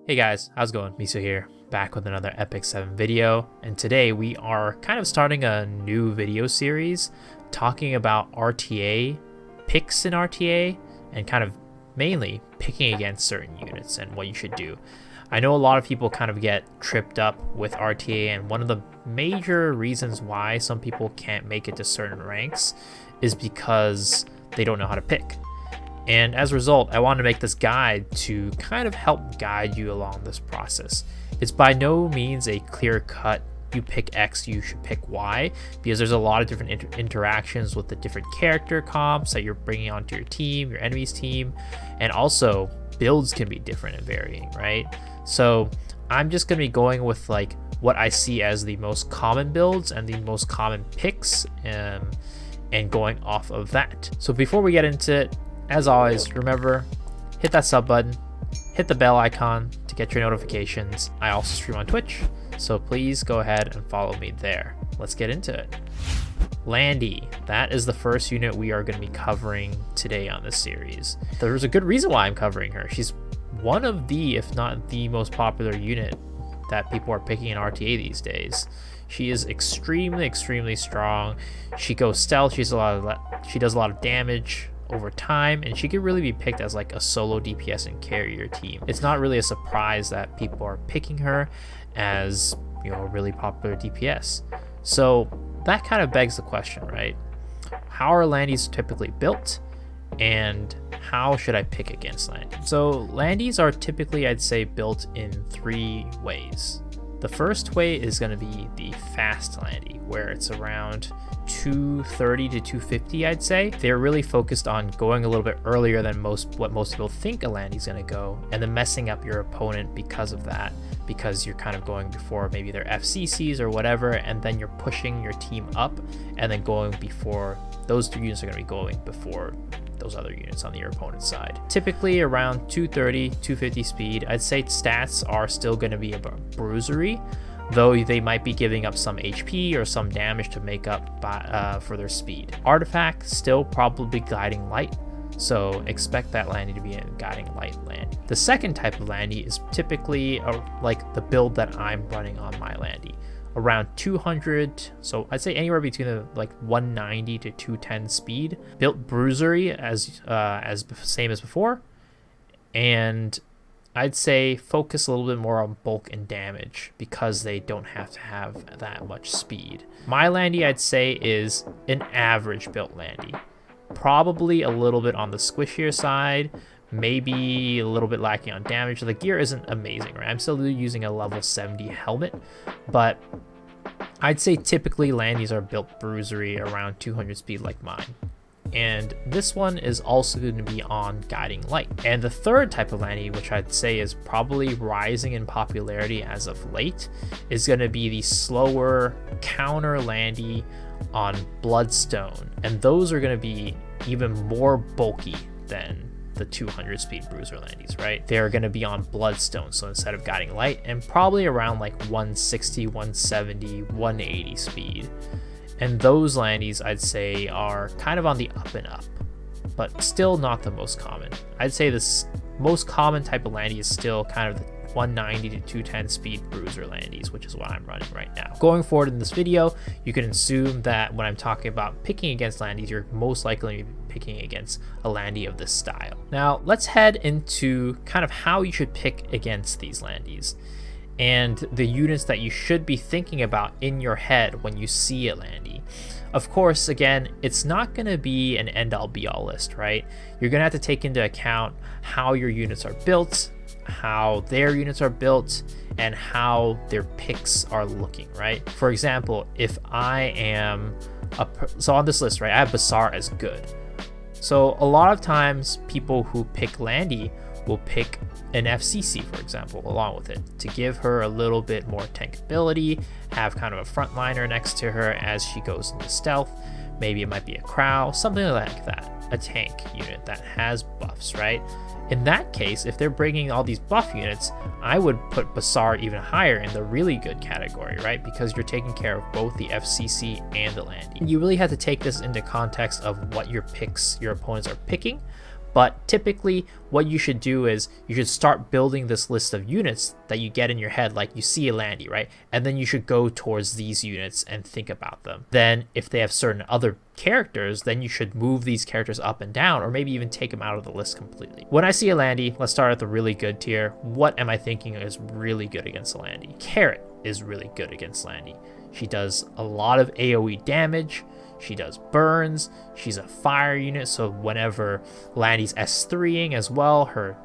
Hey guys, how's it going? Miso here, back with another Epic 7 video, and today we are kind of starting a new video series talking about RTA, picks in RTA, and kind of mainly picking against certain units and what you should do. I know a lot of people kind of get tripped up with RTA, and one of the major reasons why some people can't make it to certain ranks is because they don't know how to pick. And as a result, I wanted to make this guide to kind of help guide you along this process. It's by no means a clear cut, you pick X, you should pick Y, because there's a lot of different interactions with the different character comps that you're bringing onto your team, your enemy's team, and also builds can be different and varying, right? So I'm just going to be going with like what I see as the most common builds and the most common picks, and going off of that. So before we get into it, as always, remember, hit that sub button, hit the bell icon to get your notifications. I also stream on Twitch, so please go ahead and follow me there. Let's get into it. Landy, that is the first unit we are going to be covering today on this series. There's a good reason why I'm covering her. She's one of the, if not the most popular unit that people are picking in RTA these days. She is extremely strong. She goes stealth. She does a lot of damage over time, and she could really be picked as like a solo DPS and carry your team. It's not really a surprise that people are picking her as, you know, a really popular DPS. So that kind of begs the question, right? How are Landys typically built, and how should I pick against Landy? So Landys are typically, I'd say, built in three ways. The first way is going to be the fast Landy, where it's around 230 to 250, I'd say. They're really focused on going a little bit earlier than what most people think a Landy's going to go, and then messing up your opponent because of that, because you're kind of going before maybe their FCCs or whatever, and then you're pushing your team up, and then going before those two units are going to be going before those other units on your opponent's side. Typically around 230, 250 speed. I'd say stats are still going to be about bruisery, though they might be giving up some HP or some damage to make up for their speed. Artifact, still probably guiding light, so expect that Landy to be a guiding light Landy. The second type of Landy is typically like the build that I'm running on my Landy, around 200, so I'd say anywhere between the like 190 to 210 speed. Built bruisery as same as before, and I'd say focus a little bit more on bulk and damage because they don't have to have that much speed. My Landy, I'd say, is an average built Landy, probably a little bit on the squishier side, maybe a little bit lacking on damage. The gear isn't amazing, right? I'm still using a level 70 helmet, but I'd say typically Landys are built bruisery around 200 speed like mine. And this one is also going to be on guiding light. And the third type of Landy, which I'd say is probably rising in popularity as of late, is going to be the slower counter Landy on Bloodstone. And those are going to be even more bulky than the 200 speed bruiser Landys, right? They're going to be on Bloodstone, so instead of guiding light, and probably around like 160, 170, 180 speed. And those Landys, I'd say, are kind of on the up and up, but still not the most common. I'd say this most common type of Landy is still kind of the 190 to 210 speed bruiser Landys, which is what I'm running right now. Going forward in this video, you can assume that when I'm talking about picking against Landys, you're most likely picking against a Landy of this style. Now let's head into kind of how you should pick against these Landys and the units that you should be thinking about in your head when you see a Landy. Of course, again, it's not going to be an end-all be-all list, right? You're going to have to take into account how your units are built, how their units are built, and how their picks are looking, right? For example, if I am so on this list, right, I have Basar as good. So a lot of times people who pick Landy will pick an FCC, for example, along with it to give her a little bit more tankability, have kind of a frontliner next to her as she goes into stealth. Maybe it might be a Crow, something like that, a tank unit that has buffs, right? In that case, if they're bringing all these buff units, I would put Basar even higher in the really good category, right? Because you're taking care of both the FCC and the Landy. You really have to take this into context of what your opponents are picking, But typically what you should do is you should start building this list of units that you get in your head, like you see a Landy, right? And then you should go towards these units and think about them. Then if they have certain other characters, then you should move these characters up and down, or maybe even take them out of the list completely. When I see a Landy, let's start at the really good tier. What am I thinking is really good against a Landy? Carrot is really good against Landy. She does a lot of AoE damage. She does burns. She's a fire unit, so whenever Landy's S3ing as well, her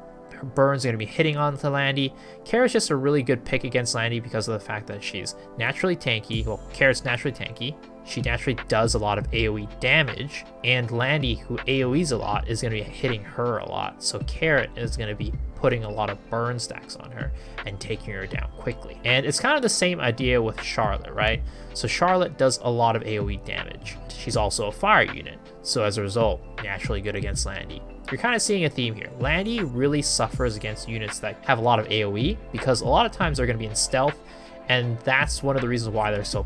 burns are going to be hitting onto Landy. Carrot's just a really good pick against Landy because of the fact that she's naturally tanky. Well, Carrot's naturally tanky. She naturally does a lot of AoE damage, and Landy, who AoEs a lot, is going to be hitting her a lot. So Carrot is going to be putting a lot of burn stacks on her and taking her down quickly. And it's kind of the same idea with Charlotte, right? So Charlotte does a lot of AoE damage. She's also a fire unit, so as a result, naturally good against Landy. You're kind of seeing a theme here. Landy really suffers against units that have a lot of AoE because a lot of times they're going to be in stealth, and that's one of the reasons why they're so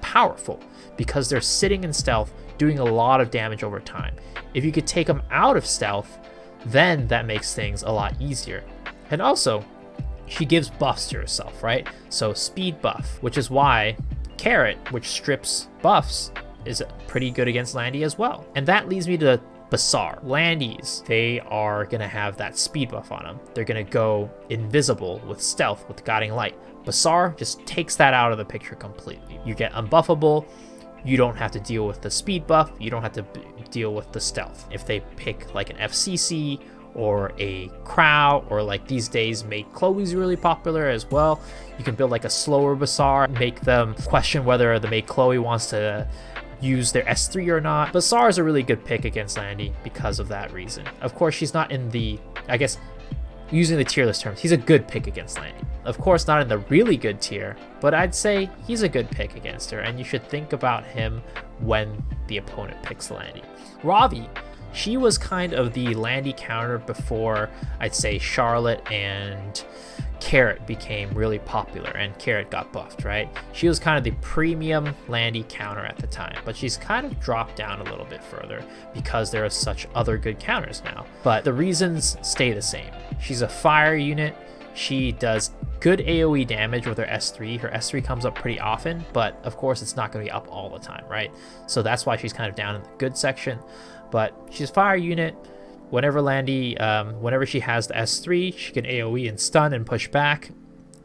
powerful, because they're sitting in stealth doing a lot of damage over time. If you could take them out of stealth, then that makes things a lot easier. And also, she gives buffs to herself, right? So speed buff, which is why Carrot, which strips buffs, is pretty good against Landy as well. And that leads me to Bassar. Landys, they are going to have that speed buff on them. They're going to go invisible with stealth, with guiding light. Bassar just takes that out of the picture completely. You get unbuffable. You don't have to deal with the speed buff. You don't have to deal with the stealth. If they pick like an FCC or a Crow, or like these days make Chloe's really popular as well, you can build like a slower Bassar, make them question whether the make Chloe wants to use their S3 or not. Bassar is a really good pick against Landy because of that reason. Of course, she's not in the, I guess, using the tier list terms, he's a good pick against Landy. Of course, not in the really good tier, but I'd say he's a good pick against her, and you should think about him when the opponent picks Landy. Ravi, she was kind of the Landy counter before, I'd say, Charlotte and Carrot became really popular and Carrot got buffed, right? She was kind of the premium Landy counter at the time, but she's kind of dropped down a little bit further because there are such other good counters now. But the reasons stay the same. She's a fire unit. She does good AoE damage with her S3. Her S3 comes up pretty often, but of course it's not going to be up all the time, right? So that's why she's kind of down in the good section. But she's a fire unit. Whenever Landy, whenever she has the S3, she can AoE and stun and push back.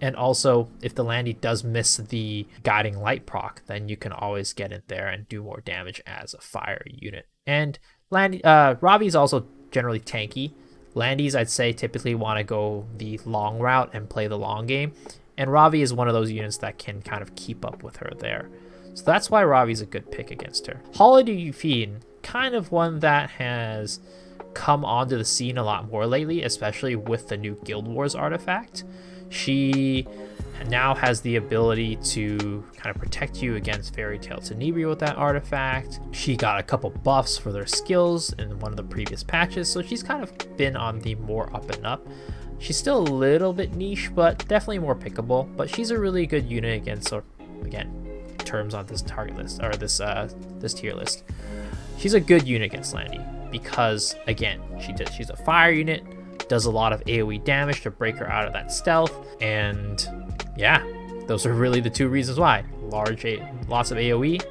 And also, if the Landy does miss the guiding light proc, then you can always get in there and do more damage as a fire unit. And Landy, Ravi's also generally tanky. Landys, I'd say, typically want to go the long route and play the long game. And Ravi is one of those units that can kind of keep up with her there. So that's why Ravi's a good pick against her. Holiday Fiend, kind of one that has come onto the scene a lot more lately, especially with the new Guild Wars artifact. She now has the ability to kind of protect you against Fairy Tale Tenebria with that artifact. She got a couple buffs for their skills in one of the previous patches, so she's kind of been on the more up and up. She's still a little bit niche, but definitely more pickable. But she's a really good unit against, so again, terms on this target list, or this tier list. She's a good unit against Landy because, again, she's a fire unit, does a lot of AoE damage to break her out of that stealth, and yeah, those are really the two reasons why. Lots of AoE,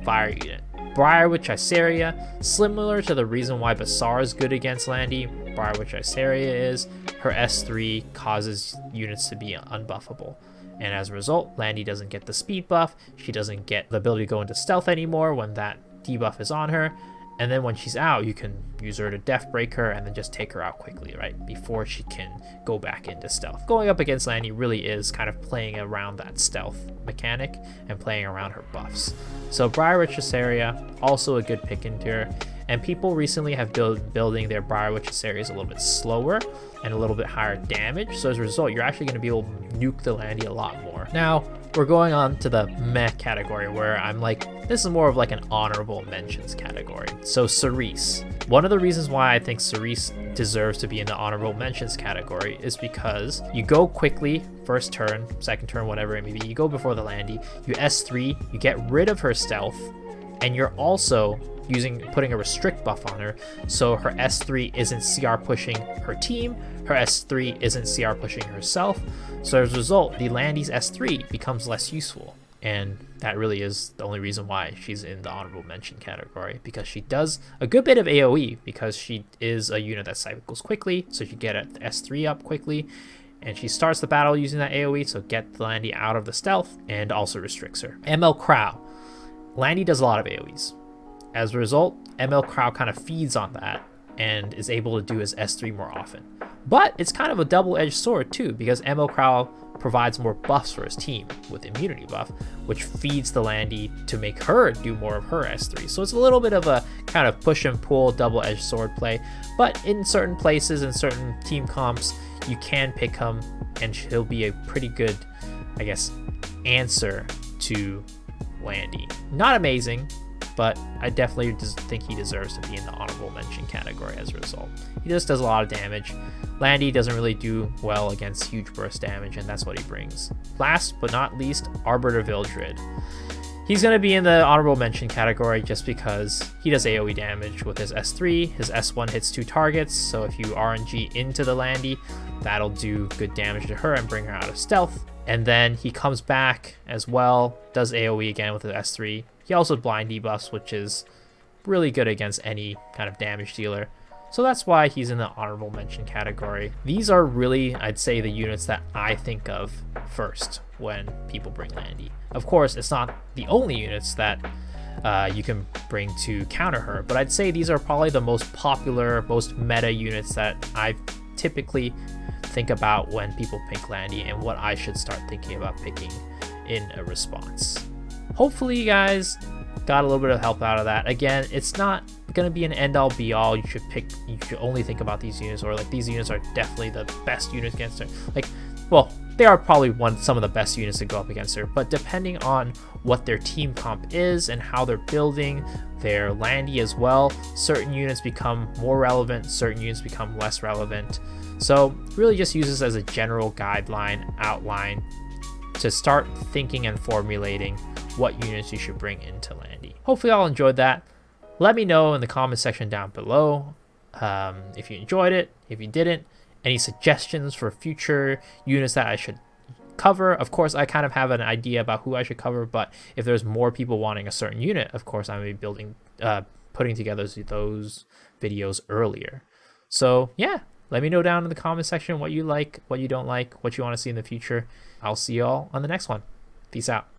fire unit. Briarwood Triceria, similar to the reason why Bassar is good against Landy, Briarwood Triceria is her S3 causes units to be unbuffable. And as a result, Landy doesn't get the speed buff, she doesn't get the ability to go into stealth anymore when that debuff is on her, and then when she's out, you can use her to death break her and then just take her out quickly, right, before she can go back into stealth. Going up against Landy really is kind of playing around that stealth mechanic and playing around her buffs. So Briarwood Triceria, also a good pick into her, and people recently have building their Briarwood Tricerias a little bit slower and a little bit higher damage, so as a result, you're actually going to be able to nuke the Landy a lot more. Now, we're going on to the meh category, where I'm like, this is more of like an honorable mentions category. So Cerise. One of the reasons why I think Cerise deserves to be in the honorable mentions category is because you go quickly, first turn, second turn, whatever it may be, you go before the Landy, you S3, you get rid of her stealth, and you're also putting a restrict buff on her, so her S3 isn't CR pushing her team, her S3 isn't CR pushing herself. So as a result, the Landy's S3 becomes less useful, and that really is the only reason why she's in the honorable mention category, because she does a good bit of AoE, because she is a unit that cycles quickly, so she get the S3 up quickly, and she starts the battle using that AoE, so get the Landy out of the stealth, and also restricts her. ML Crow. Landy does a lot of AoEs. As a result, ML Crow kind of feeds on that and is able to do his S3 more often. But it's kind of a double-edged sword too, because ML Crow provides more buffs for his team with immunity buff, which feeds the Landy to make her do more of her S3. So it's a little bit of a kind of push and pull double-edged sword play, but in certain places, in certain team comps, you can pick him and he'll be a pretty good, I guess, answer to Landy. Not amazing, but I definitely think he deserves to be in the honorable mention category as a result. He just does a lot of damage. Landy doesn't really do well against huge burst damage, and that's what he brings. Last but not least, Arbiter Vildred. He's going to be in the honorable mention category just because he does AoE damage with his S3. His S1 hits 2 targets, so if you RNG into the Landy, that'll do good damage to her and bring her out of stealth. And then he comes back as well, does AoE again with his S3. He also has blind debuffs, which is really good against any kind of damage dealer. So that's why he's in the honorable mention category. These are really, I'd say, the units that I think of first when people bring Landy. Of course, it's not the only units that you can bring to counter her, but I'd say these are probably the most popular, most meta units that I typically think about when people pick Landy and what I should start thinking about picking in a response. Hopefully you guys got a little bit of help out of that. Again, it's not going to be an end-all be-all. You should only think about these units, or like these units are definitely the best units against her. Like, well, they are probably some of the best units to go up against her, but depending on what their team comp is and how they're building their Landy as well, certain units become more relevant, certain units become less relevant. So really just use this as a general guideline, outline, to start thinking and formulating what units you should bring into Landy. Hopefully y'all enjoyed that. Let me know in the comment section down below if you enjoyed it, if you didn't, any suggestions for future units that I should cover. Of course, I kind of have an idea about who I should cover, but if there's more people wanting a certain unit, of course, I'm going to be putting together those videos earlier. So yeah, let me know down in the comment section what you like, what you don't like, what you want to see in the future. I'll see y'all on the next one. Peace out.